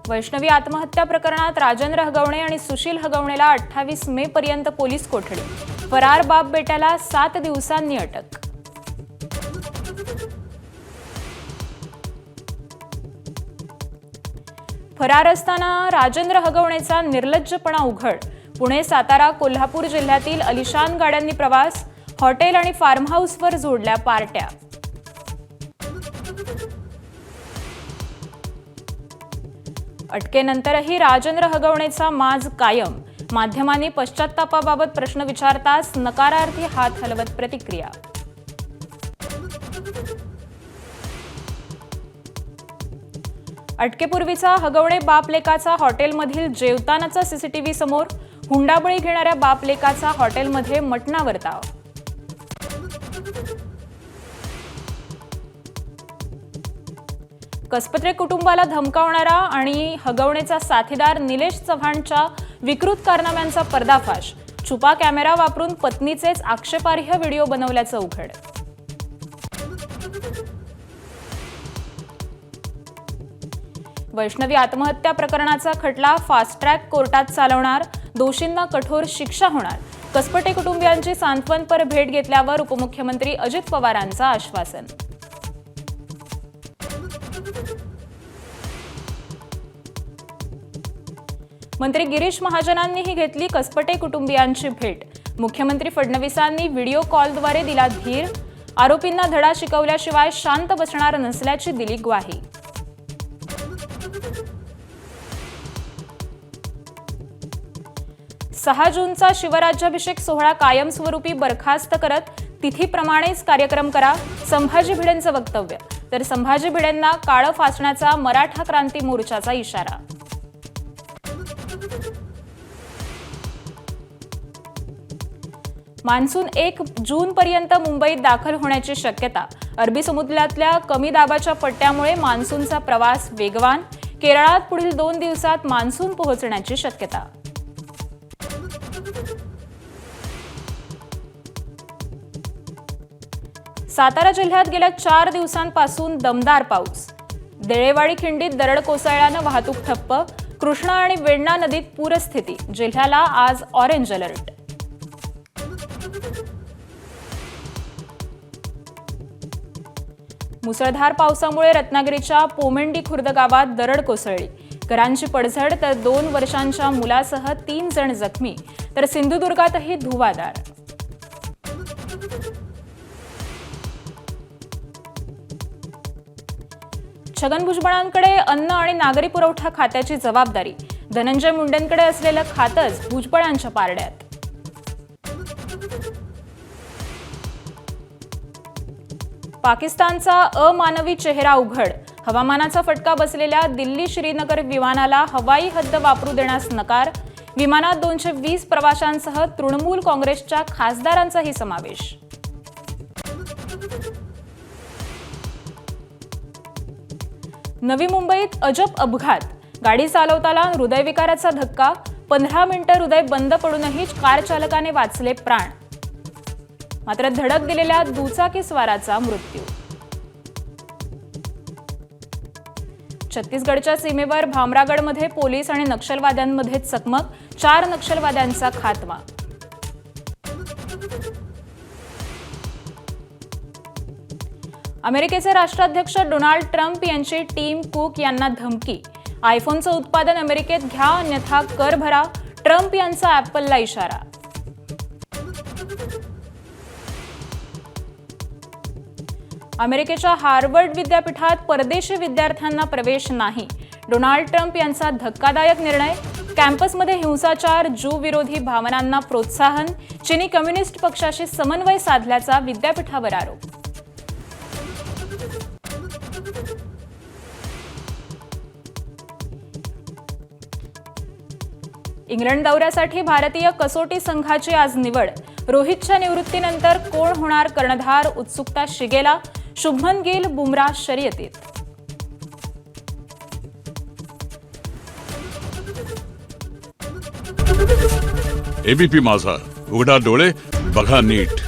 वैष्णवी आत्महत्या प्रकरणात राजेंद्र हगवणे आणि सुशील हगवणेला 28 मे पर्यंत पोलीस कोठडी. फरार बाप बेट्याला 7 दिवसांनी अटक. फरार असताना राजेंद्र हगवणेचा निर्लज्जपणा उघड. पुणे, सातारा, कोल्हापूर जिल्ह्यातील अलिशान गाड्यांनी प्रवास. हॉटेल आणि फार्म हाऊसवर जोडल्या पार्ट्या. अटकेनंतरही राजेंद्र हगवणेचा माज कायम. माध्यमांनी पश्चात्तापाबाबत प्रश्न विचारताच नकारार्थी हात हलवत प्रतिक्रिया. अटकेपूर्वीचा हगवणे बापलेकाचा हॉटेलमधील जेवतानाचा सीसीटीव्ही समोर. हुंडाबळी घेणाऱ्या बापलेकाचा हॉटेलमध्ये मटणावर ताव. कसपत्रे कुटुंबाला धमकावणारा आणि हगवणेचा साथीदार निलेश चव्हाणच्या विकृत कारनाम्यांचा पर्दाफाश. छुपा कॅमेरा वापरून पत्नीचेच आक्षेपार्ह व्हिडिओ बनवल्याचं उघड. वैष्णवी आत्महत्या प्रकरणाचा खटला फास्ट ट्रॅक कोर्टात चालवणार. दोषींना कठोर शिक्षा होणार. कसपटे कुटुंबियांची सांत्वनपर भेट घेतल्यावर उपमुख्यमंत्री अजित पवारांचं आश्वासन. मंत्री गिरीश महाजनांनीही घेतली कसपटे कुटुंबियांची भेट. मुख्यमंत्री फडणवीसांनी व्हिडिओ कॉलद्वारे दिला धीर. आरोपींना धडा शिकवल्याशिवाय शांत बसणार नसल्याची दिली ग्वाही. 6 जूनचा शिवराज्याभिषेक सोहळा कायमस्वरूपी बरखास्त करत तिथीप्रमाणेच कार्यक्रम करा. संभाजी भिडेंचं वक्तव्य. तर संभाजी भिडेंना काळं फासण्याचा मराठा क्रांती मोर्चाचा इशारा. मान्सून 1 जूनपर्यंत मुंबईत दाखल होण्याची शक्यता. अरबी समुद्रातल्या कमी दाबाच्या पट्ट्यामुळे मान्सूनचा प्रवास वेगवान. केरळात पुढील 2 दिवसात मान्सून पोहोचण्याची शक्यता. सातारा जिल्ह्यात गेल्या 4 दिवसांपासून दमदार पाऊस. देळेवाडी खिंडीत दरड कोसळल्यानं वाहतूक ठप्प. कृष्णा आणि वेण्णा नदीत पूरस्थिती. जिल्ह्याला आज ऑरेंज अलर्ट. मुसळधार पावसामुळे रत्नागिरीच्या पोमेंडी खुर्द गावात दरड कोसळली. घरांची पडझड. तर 2 वर्षांच्या मुलासह 3 जण जखमी. तर सिंधुदुर्गातही धुवाधार. छगन भुजबळांकडे अन्न आणि नागरी पुरवठा खात्याची जबाबदारी. धनंजय मुंडेंकडे असलेलं खातंच भुजबळांच्या पारड्यात. पाकिस्तानचा अमानवी चेहरा उघड. हवामानाचा फटका बसलेल्या दिल्ली श्रीनगर विमानाला हवाई हद्द वापरू देण्यास नकार. विमानात 220 प्रवाशांसह तृणमूल काँग्रेसच्या खासदारांचाही समावेश. नवी मुंबईत अजब अपघात. गाडी चालवताना हृदयविकाराचा धक्का. 15 मिनिटं हृदय बंद पडूनही कार चालकाने वाचले प्राण. मात्र धडक दिलेल्या दुचाकीस्वाराचा मृत्यू. छत्तीसगडच्या सीमेवर भामरागडमध्ये पोलीस आणि नक्षलवाद्यांमध्ये चकमक. 4 नक्षलवाद्यांचा खात्मा. अमेरिकेचे राष्ट्राध्यक्ष डोनाल्ड ट्रम्प यांची टीम कुक यांना धमकी. आयफोनचं उत्पादन अमेरिकेत घ्या अन्यथा कर भरा. ट्रम्प यांचा ॲपलला इशारा. अमेरिकेच्या हार्वर्ड विद्यापीठात परदेशी विद्यार्थ्यांना प्रवेश नाही. डोनाल्ड ट्रम्प यांचा धक्कादायक निर्णय. कॅम्पसमध्ये हिंसाचार. ज्यू विरोधी भावनांना प्रोत्साहन. चीनी कम्युनिस्ट पक्षाशी समन्वय साधल्याचा विद्यापीठावर आरोप. इंग्लंड दौऱ्यासाठी भारतीय कसोटी संघाची आज निवड. रोहितच्या निवृत्तीनंतर कोण होणार कर्णधार. उत्सुकता शिगेला. शुभमन गिल, बुमराह शर्यतीत. एबीपी माझा, उघडा डोळे बघा नीट.